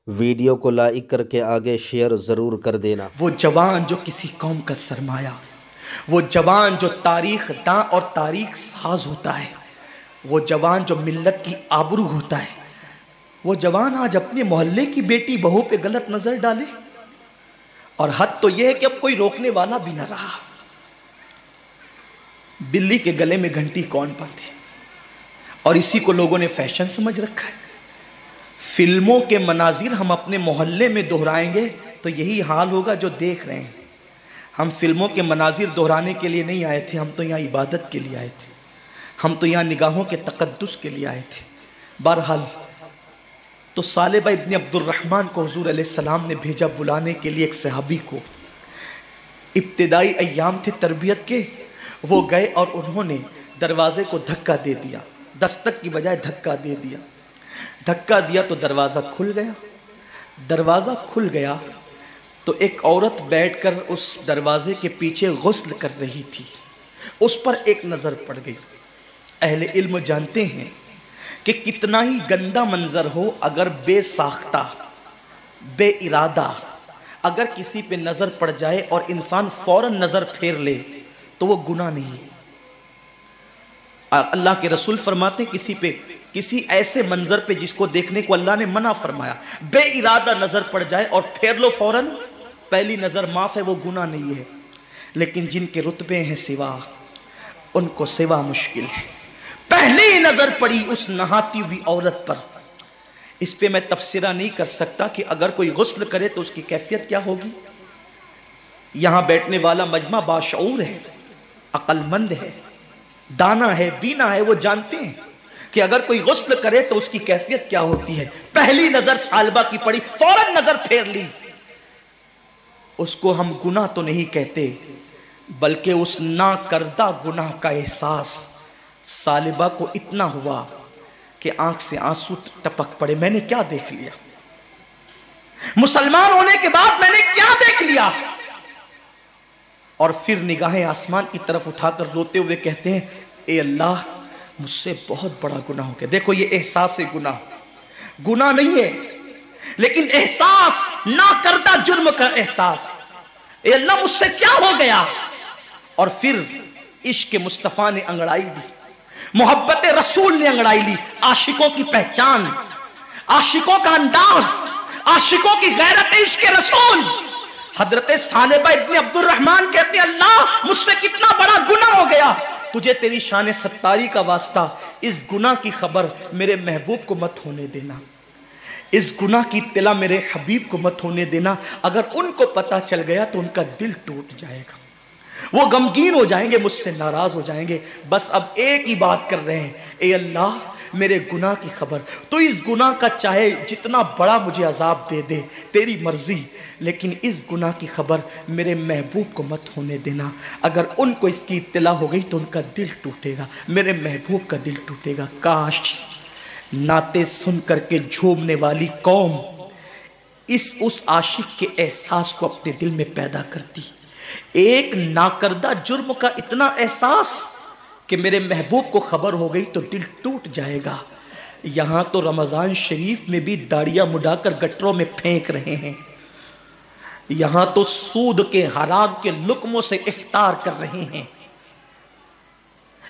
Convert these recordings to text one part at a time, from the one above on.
Video को like करके आगे शेयर ज़रूर कर देना। वो जवान जो किसी कौम का सरमाया, वो जवान जो तारीख दां और तारीख साज होता है, वो जवान जो मिल्लत की आबरू होता है, वो जवान आज अपने मोहल्ले की बेटी बहू पे गलत नजर डाले। और हद तो यह है कि अब कोई रोकने वाला भी ना रहा। बिल्ली के गले में घंटी कौन बांधे, और इसी को लोगों ने फैशन समझ रखा है। फिल्मों के मनाजिर हम अपने मोहल्ले में दोहराएंगे तो यही हाल होगा जो देख रहे हैं। हम फिल्मों के मनाजिर दोहराने के लिए नहीं आए थे, हम तो यहाँ इबादत के लिए आए थे, हम तो यहाँ निगाहों के तकद्दुस के लिए आए थे। बहरहाल तो सालेबा इब्न अब्दुर्रहमान को हुजूर अलैहिस्सलाम ने भेजा बुलाने के लिए एक सहाबी को। इब्तिदाई अय्याम थे तरबियत के, वो गए और उन्होंने दरवाजे को धक्का दे दिया, दस्तक की बजाय धक्का दे दिया। धक्का दिया तो दरवाज़ा खुल गया। दरवाज़ा खुल गया तो एक औरत बैठकर उस दरवाजे के पीछे गुस्ल कर रही थी, उस पर एक नज़र पड़ गई। अहले इल्म जानते हैं कि कितना ही गंदा मंजर हो, अगर बेसाख्ता बे इरादा अगर किसी पे नज़र पड़ जाए और इंसान फौरन नज़र फेर ले तो वो गुनाह नहीं है। अल्लाह के रसूल फरमाते किसी पे, किसी ऐसे मंजर पे जिसको देखने को अल्लाह ने मना फरमाया, बे इरादा नजर पड़ जाए और फेर लो फौरन, पहली नजर माफ है, वो गुनाह नहीं है। लेकिन जिनके रुतबे हैं सिवा, उनको सिवा मुश्किल है। पहली नजर पड़ी उस नहाती हुई औरत पर। इस पे मैं तफसीरा नहीं कर सकता कि अगर कोई गुस्ल करे तो उसकी कैफियत क्या होगी। यहां बैठने वाला मजमा बाशऊर है, अक्लमंद है, दाना है, बीना है, वो जानते हैं कि अगर कोई गुस्ल करे तो उसकी कैफियत क्या होती है। पहली नजर सालबा की पड़ी, फौरन नजर फेर ली। उसको हम गुनाह तो नहीं कहते, बल्कि उस ना करदा गुनाह का एहसास सालिबा को इतना हुआ कि आंख से आंसू टपक पड़े। मैंने क्या देख लिया, मुसलमान होने के बाद मैंने क्या देख लिया। और फिर निगाहें आसमान की तरफ उठाकर रोते हुए कहते हैं, ए अल्लाह मुझसे बहुत बड़ा गुनाह हो गया। देखो ये एहसास है, गुनाह नहीं है, लेकिन एहसास, ना करता जुर्म का एहसास। ए अल्लाह मुझसे क्या हो गया। और फिर इश्क मुस्तफा ने अंगड़ाई ली, मोहब्बत रसूल ने अंगड़ाई ली। आशिकों की पहचान, आशिकों का अंदाज, आशिकों की गैरत इश्क रसूल। हजरत सालेबा इब्न अब्दुर्रहमान कहते हैं, अल्लाह मुझसे कितना बड़ा गुनाह हो गया, तुझे तेरी शान सत्तारी का वास्ता इस गुनाह की खबर मेरे महबूब को मत होने देना, इस गुनाह की इत्तला मेरे हबीब को मत होने देना। अगर उनको पता चल गया तो उनका दिल टूट जाएगा, वो गमगीन हो जाएंगे, मुझसे नाराज हो जाएंगे। बस अब एक ही बात कर रहे हैं, ए अल्लाह मेरे गुनाह की खबर, तो इस गुनाह का चाहे जितना बड़ा मुझे अजाब दे दे, तेरी मर्जी, लेकिन इस गुनाह की खबर मेरे महबूब को मत होने देना। अगर उनको इसकी इत्तला हो गई तो उनका दिल टूटेगा, मेरे महबूब का दिल टूटेगा। काश नाते सुन करके झूमने वाली कौम उस आशिक के एहसास को अपने दिल में पैदा करती। एक नाकर्दा जुर्म का इतना एहसास कि मेरे महबूब को खबर हो गई तो दिल टूट जाएगा। यहां तो रमजान शरीफ में भी दाढ़ियां मुड़ाकर गटरों में फेंक रहे हैं, यहां तो सूद के हराम के लुक्मों से इफ्तार कर रहे हैं।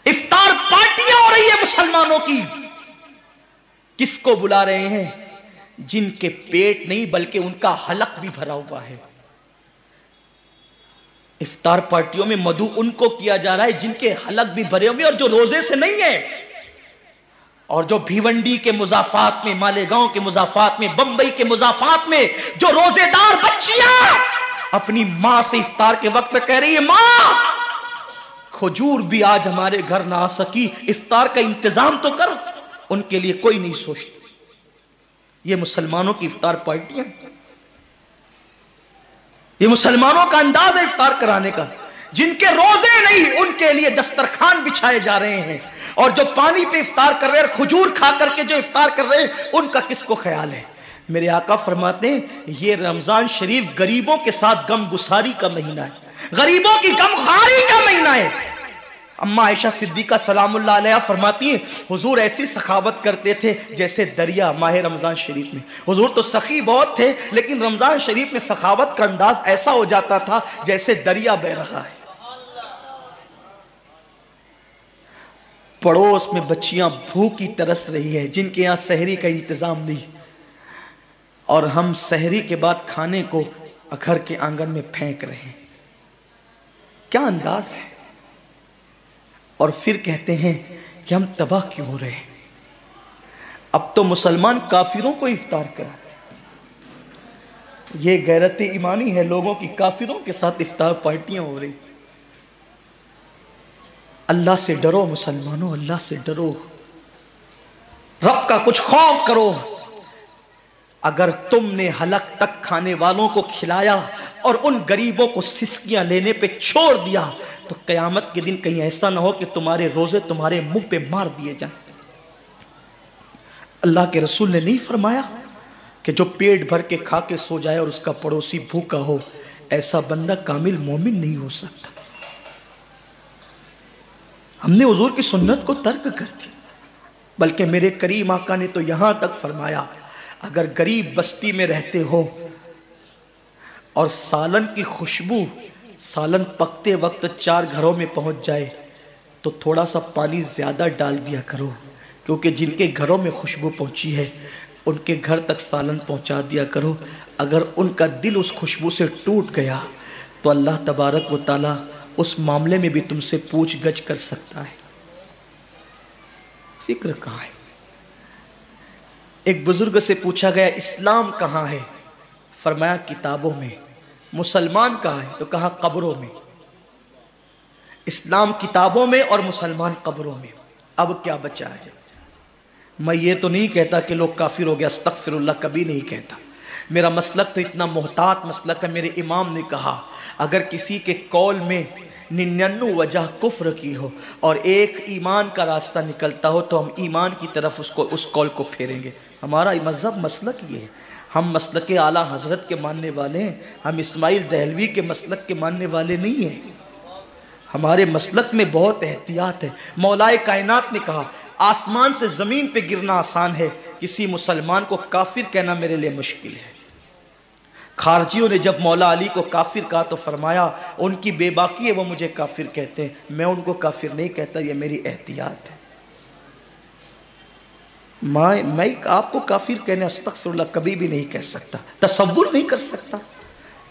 इफ्तार पार्टियां हो रही है मुसलमानों की। किसको बुला रहे हैं? जिनके पेट नहीं बल्कि उनका हलक भी भरा हुआ है। इफ्तार पार्टियों में मधु उनको किया जा रहा है जिनके हलक भी भरे हुए और जो रोजे से नहीं है, और जो भिवंडी के मुजाफात में, मालेगांव के मुजाफात में, बंबई के मुजाफात में जो रोजेदार बच्चियां अपनी मां से इफ्तार के वक्त कह रही है, मां खजूर भी आज हमारे घर ना आ सकी, इफ्तार का इंतजाम तो कर, उनके लिए कोई नहीं सोचती। ये मुसलमानों की इफ्तार पार्टियां, ये मुसलमानों का अंदाज है इफ्तार कराने का। जिनके रोजे नहीं उनके लिए दस्तरखान बिछाए जा रहे हैं, और जो पानी पे इफ्तार कर रहे हैं, खजूर खा करके जो इफ्तार कर रहे हैं, उनका किसको ख्याल है। मेरे आका फरमाते हैं ये रमजान शरीफ गरीबों के साथ गम गुसारी का महीना है, गरीबों की गमखारी का महीना है। अम्मा आयशा सिद्दीका सलामुल्लाह अलैहा फरमाती है हुजूर ऐसी सखावत करते थे जैसे दरिया माह रमज़ान शरीफ में। हुजूर तो सखी बहुत थे, लेकिन रमज़ान शरीफ में सखावत का अंदाज ऐसा हो जाता था जैसे दरिया बह रहा है। पड़ोस में बच्चियां भूखी तरस रही है, जिनके यहाँ सहरी का इंतजाम नहीं, और हम सहरी के बाद खाने को घर के आंगन में फेंक रहे हैं। क्या अंदाज है। और फिर कहते हैं कि हम तबाह क्यों हो रहे हैं। अब तो मुसलमान काफिरों को इफ्तार कराते। ये गैरत ईमानी है लोगों की, काफिरों के साथ इफ्तार पार्टियां हो रही। अल्लाह से डरो मुसलमानों, अल्लाह से डरो, रब का कुछ खौफ करो। अगर तुमने हलक तक खाने वालों को खिलाया और उन गरीबों को सिसकियां लेने पे छोड़ दिया तो कयामत के दिन कहीं ऐसा ना हो कि तुम्हारे रोजे तुम्हारे मुंह पे मार दिए जाएं। अल्लाह के रसूल ने नहीं फरमाया कि जो पेट भर के खा के सो जाए और उसका पड़ोसी भूखा हो, ऐसा बंदा कामिल मोमिन नहीं हो सकता। हमने हुजूर की सुन्नत को तर्क कर दिया, बल्कि मेरे करीम आका ने तो यहां तक फरमाया अगर गरीब बस्ती में रहते हो और सालन की खुशबू सालन पकते वक्त 4 घरों में पहुंच जाए तो थोड़ा सा पानी ज्यादा डाल दिया करो, क्योंकि जिनके घरों में खुशबू पहुंची है उनके घर तक सालन पहुंचा दिया करो। अगर उनका दिल उस खुशबू से टूट गया तो अल्लाह तबारक व तआला उस मामले में भी तुमसे पूछ गछ कर सकता है। फिक्र कहाँ है। एक बुजुर्ग से पूछा गया इस्लाम कहाँ है, फरमाया किताबों में। मुसलमान कहाँ है, तो कहा कब्रों में। इस्लाम किताबों में और मुसलमान कब्रों में। अब क्या बचा है। मैं ये तो नहीं कहता कि लोग काफिर हो गया, अस्तगफिरुल्लाह, कभी नहीं कहता। मेरा मसलक तो इतना मोहतात मसलक है। मेरे इमाम ने कहा अगर किसी के कौल में 99 वजह कुफ्र की हो और एक ईमान का रास्ता निकलता हो तो हम ईमान की तरफ उस कौल को फेरेंगे। हमारा मजहब मसलक ये है। हम मसलक आला हजरत के मानने वाले हैं, हम इस्माइल दहलवी के मसलक के मानने वाले नहीं हैं। हमारे मसलक में बहुत एहतियात है। मौलाए कायनात ने कहा आसमान से जमीन पे गिरना आसान है, किसी मुसलमान को काफिर कहना मेरे लिए मुश्किल है। खारजियों ने जब मौला अली को काफिर कहा तो फरमाया उनकी बेबाकी है, वो मुझे काफिर कहते हैं, मैं उनको काफिर नहीं कहता, ये मेरी एहतियात है। मैं आपको काफिर कहने अस्तगफिरुल्लाह कभी भी नहीं कह सकता, तसव्वुर नहीं कर सकता।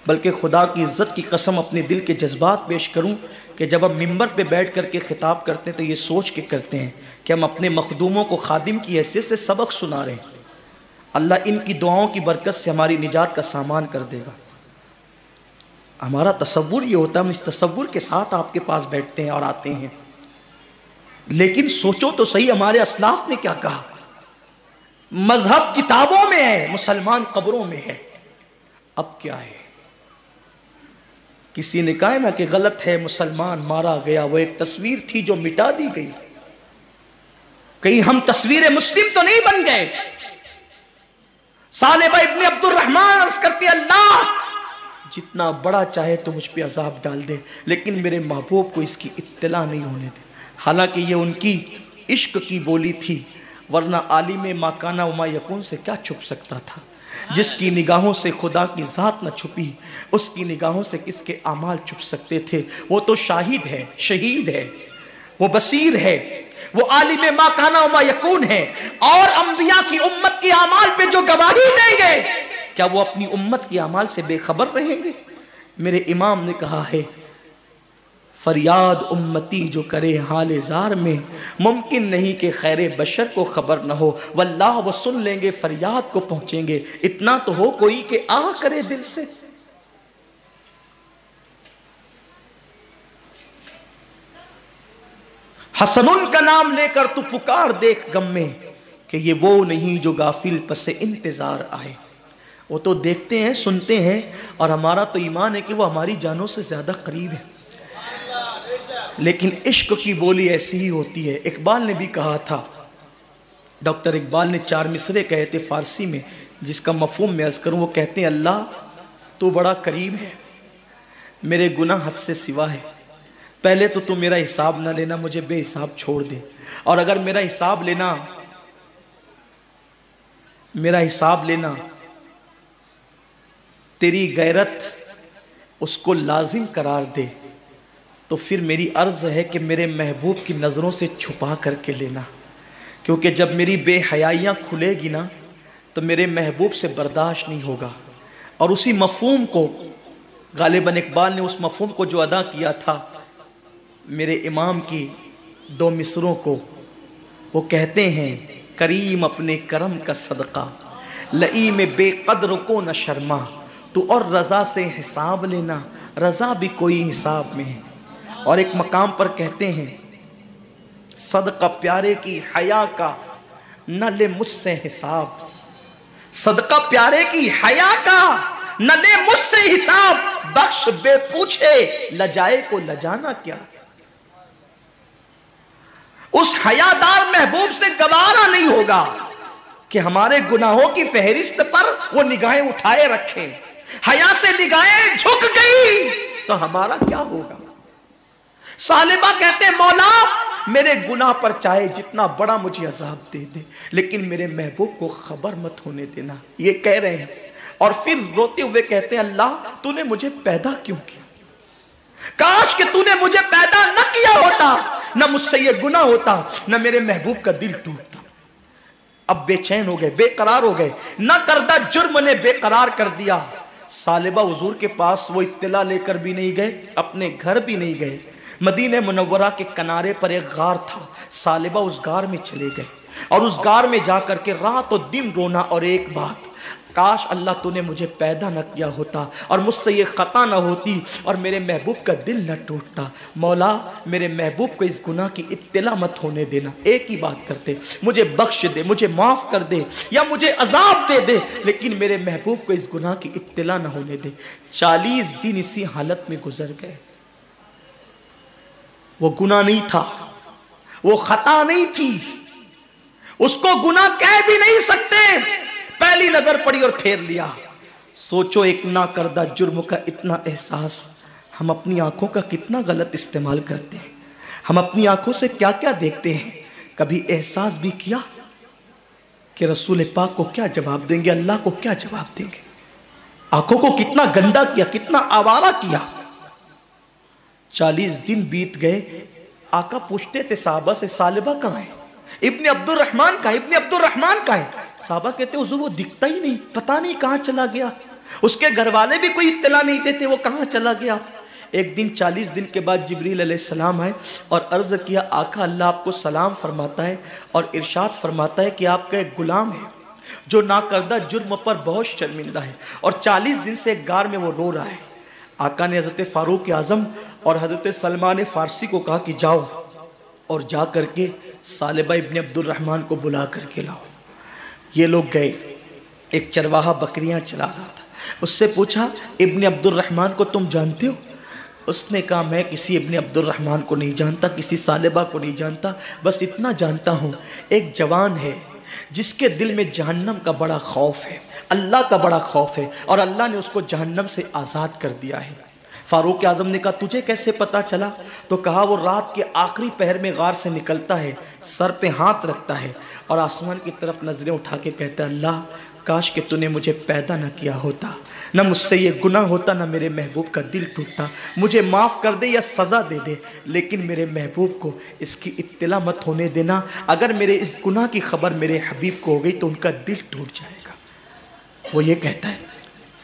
बल्कि खुदा की इज्जत की कसम अपने दिल के जज्बात पेश करूं कि जब हम मिंबर पे बैठ करके खिताब करते हैं तो ये सोच के करते हैं कि हम अपने मखदूमों को खादिम की हैसियत से सबक सुना रहे हैं। अल्लाह इनकी दुआओं की बरकत से हमारी निजात का सामान कर देगा। हमारा तसव्वुर ये होता है, हम इस तसव्वुर के साथ आपके पास बैठते हैं और आते हैं। लेकिन सोचो तो सही, हमारे असलाफ ने क्या कहा। मजहब किताबों में है, मुसलमान कब्रों में है। अब क्या है। किसी ने कहा ना कि गलत है, मुसलमान मारा गया, वो एक तस्वीर थी जो मिटा दी गई। कहीं हम तस्वीर मुस्लिम तो नहीं बन गए। सालेबा इब्ने अब्दुल रहमान अर्ज करते अल्लाह जितना बड़ा चाहे तो मुझ पे अजाब डाल दे, लेकिन मेरे महबूब को इसकी इत्तला नहीं होने दे। हालांकि ये उनकी इश्क की बोली थी, वरना आलिम माकाना उमा यकून से क्या छुप सकता था। जिसकी निगाहों से खुदा की ज़ात न छुपी, उसकी निगाहों से किसके आमाल छुप सकते थे। वो तो शाहिद है, शहीद है, वो बसीर है, वो आलिम माकाना उमा यकून है। और अंबिया की उम्मत की आमाल पे जो गवाही देंगे, क्या वो अपनी उम्मत की आमाल से बेखबर रहेंगे। मेरे इमाम ने कहा है फरियाद उम्मती जो करे हाल जार में, मुमकिन नहीं कि खैर बशर को खबर न हो। वल्लाह वो सुन लेंगे, फरियाद को पहुंचेंगे। इतना तो हो कोई कि आह करे दिल से। हसनुन का नाम लेकर तू पुकार देख गम में कि ये वो नहीं जो गाफिल पसे इंतजार आए। वो तो देखते हैं, सुनते हैं, और हमारा तो ईमान है कि वो हमारी जानों से ज्यादा करीब है। लेकिन इश्क की बोली ऐसी ही होती है। इकबाल ने भी कहा था, डॉक्टर इकबाल ने 4 मिसरे कहे थे फारसी में, जिसका मफहूम मैं अर्ज करूं। वो कहते हैं अल्लाह तू बड़ा करीम है, मेरे गुनाह हद से सिवा है, पहले तो तू मेरा हिसाब ना लेना, मुझे बेहिसाब छोड़ दे, और अगर मेरा हिसाब लेना तेरी गैरत उसको लाजिम करार दे, तो फिर मेरी अर्ज है कि मेरे महबूब की नज़रों से छुपा करके लेना, क्योंकि जब मेरी बेहयाइयाँ खुलेगी ना तो मेरे महबूब से बर्दाश्त नहीं होगा। और उसी मफ़हूम को गालिबन इकबाल ने, उस मफ़हूम को जो अदा किया था मेरे इमाम की 2 मिसरों को, वो कहते हैं करीम अपने करम का सदका, लई में बेकद्र को न शर्मा, तू और रज़ा से हिसाब लेना, रज़ा भी कोई हिसाब में है। और एक मकाम पर कहते हैं सदका प्यारे की हया का न ले मुझसे हिसाब, सदका प्यारे की हया का न ले मुझसे हिसाब, बख्श बे पूछे लजाए को लजाना क्या। उस हयादार महबूब से गवारा नहीं होगा कि हमारे गुनाहों की फहरिस्त पर वो निगाहें उठाए रखे। हया से निगाहें झुक गई तो हमारा क्या होगा। सालिबा कहते मौला मेरे गुनाह पर चाहे जितना बड़ा मुझे अजाब दे दे, लेकिन मेरे महबूब को खबर मत होने देना। ये कह रहे हैं और फिर रोते हुए कहते हैं अल्लाह तूने मुझे पैदा क्यों किया, काश कि तूने मुझे पैदा न किया होता, न मुझसे ये गुनाह होता, न मेरे महबूब का दिल टूटता। अब बेचैन हो गए, बेकरार हो गए, न करदा जुर्म ने बेकरार कर दिया। सालिबा हुजूर के पास वो इत्तला लेकर भी नहीं गए, अपने घर भी नहीं गए। मदीने मुनव्वरा के किनारे पर एक गार था, सालिबा उस गार में चले गए और उस गार में जाकर के रात और दिन रोना, और एक बात, काश अल्लाह तूने मुझे पैदा न किया होता और मुझसे ये खता न होती और मेरे महबूब का दिल न टूटता। मौला मेरे महबूब को इस गुनाह की इत्तला मत होने देना। एक ही बात करते, मुझे बख्श दे, मुझे माफ कर दे या मुझे अजाब दे दे, लेकिन मेरे महबूब को इस गुनाह की इत्तला न होने दे। 40 दिन इसी हालत में गुजर गए। वो गुनाह नहीं था, वो खता नहीं थी, उसको गुनाह कह भी नहीं सकते। पहली नजर पड़ी और फेर लिया। सोचो एक ना करदा जुर्म का इतना एहसास, हम अपनी आंखों का कितना गलत इस्तेमाल करते हैं। हम अपनी आंखों से क्या क्या देखते हैं। कभी एहसास भी किया कि रसूल पाक को क्या जवाब देंगे, अल्लाह को क्या जवाब देंगे। आंखों को कितना गंदा किया, कितना आवारा किया। 40 दिन बीत गए। आका पूछते थे साहबा से सालिबा कहाँ है, इब्ने अब्दुल रहमान का, इब्ने अब्दुल रहमान का है। साहबा कहते हुजूर वो दिखता ही नहीं, पता नहीं कहाँ चला गया। उसके घर वाले भी कोई इत्तला नहीं देते वो कहाँ चला गया। एक दिन 40 दिन के बाद जिब्रील अलैहिस्सलाम आए और अर्ज किया आका अल्लाह आपको सलाम फरमाता है और इरशाद फरमाता है कि आपका एक गुलाम है जो नाकर्दा जुर्म पर बहुत शर्मिंदा है और 40 दिन से एक गार में वो रो रहा है। आका ने हज़रत फारूक आज़म और हज़रत सलमान फारसी को कहा कि जाओ और जा करके सालिबा इब्ने अब्दुल रहमान को बुला करके लाओ। ये लोग गए। एक चरवाहा बकरियां चला रहा था, उससे पूछा इब्ने अब्दुल रहमान को तुम जानते हो? उसने कहा मैं किसी इब्ने अब्दुल रहमान को नहीं जानता, किसी सालिबा को नहीं जानता, बस इतना जानता हूँ एक जवान है जिसके दिल में जहन्नम का बड़ा खौफ है, अल्लाह का बड़ा खौफ है और अल्लाह ने उसको जहन्नम से आज़ाद कर दिया है। फारूक आज़म ने कहा तुझे कैसे पता चला? तो कहा वो रात के आखिरी पहर में गार से निकलता है, सर पे हाथ रखता है और आसमान की तरफ नजरें उठा के कहता है अल्लाह काश कि तूने मुझे पैदा न किया होता, न मुझसे ये गुनाह होता, न मेरे महबूब का दिल टूटता। मुझे माफ़ कर दे या सज़ा दे दे, लेकिन मेरे महबूब को इसकी इत्तला मत होने देना। अगर मेरे इस गुनाह की खबर मेरे हबीब को हो गई तो उनका दिल टूट जाएगा। वो ये कहता है।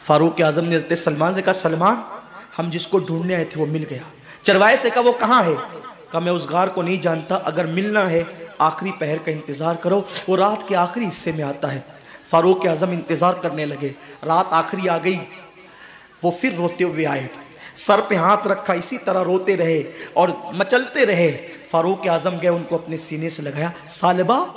फारूक आज़म ने हज़रत सलमान से कहा सलमान हम जिसको ढूंढने आए थे वो मिल गया। चरवाहे से कहा वो कहाँ है? कहा मैं उस गार को नहीं जानता, अगर मिलना है आखिरी पहर का इंतज़ार करो, वो रात के आखिरी हिस्से में आता है। फारूक आज़म इंतज़ार करने लगे। रात आखिरी आ गई, वो फिर रोते हुए आए, सर पे हाथ रखा, इसी तरह रोते रहे और मचलते रहे। फारूक आज़म गए, उनको अपने सीने से लगाया, सालिबा